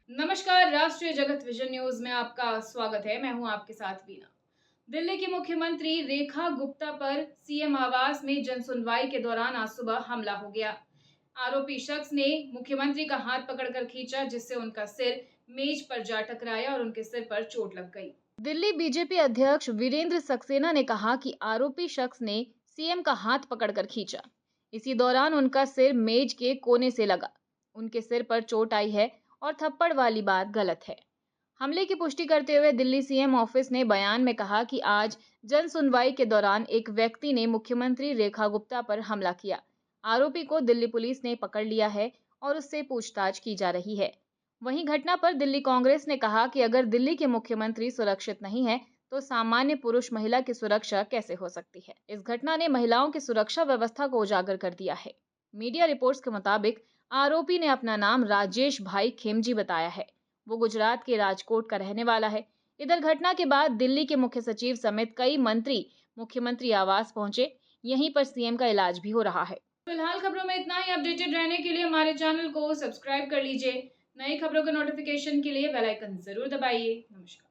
नमस्कार, राष्ट्रीय जगत विजन न्यूज में आपका स्वागत है। मैं हूं आपके साथ वीना। दिल्ली की मुख्यमंत्री रेखा गुप्ता पर सीएम आवास में जन सुनवाई के दौरान आज सुबह हमला हो गया। आरोपी शख्स ने मुख्यमंत्री का हाथ पकड़कर खींचा, जिससे उनका सिर मेज पर जा टकराया और उनके सिर पर चोट लग गई। दिल्ली बीजेपी अध्यक्ष वीरेंद्र सक्सेना ने कहा कि आरोपी शख्स ने सीएम का हाथ पकड़कर खींचा। इसी दौरान उनका सिर मेज के कोने से लगा। उनके सिर पर चोट आई है और थप्पड़ वाली बात गलत है। हमले की पुष्टि करते हुए दिल्ली सीएम ऑफिस ने बयान में कहा कि आज जन सुनवाई के दौरान एक व्यक्ति ने मुख्यमंत्री रेखा गुप्ता पर हमला किया। आरोपी को दिल्ली पुलिस ने पकड़ लिया है और उससे पूछताछ की जा रही है। वहीं घटना पर दिल्ली कांग्रेस ने कहा कि अगर दिल्ली के मुख्यमंत्री सुरक्षित नहीं है तो सामान्य पुरुष महिला की सुरक्षा कैसे हो सकती है। इस घटना ने महिलाओं की सुरक्षा व्यवस्था को उजागर कर दिया है। मीडिया रिपोर्ट्स के मुताबिक आरोपी ने अपना नाम राजेश भाई खेमजी बताया है। वो गुजरात के राजकोट का रहने वाला है। इधर घटना के बाद दिल्ली के मुख्य सचिव समेत कई मंत्री मुख्यमंत्री आवास पहुंचे। यहीं पर सीएम का इलाज भी हो रहा है। फिलहाल खबरों में इतना ही। अपडेटेड रहने के लिए हमारे चैनल को सब्सक्राइब कर लीजिए। नई खबरों के नोटिफिकेशन के लिए बेल आइकन जरूर दबाइए। नमस्कार।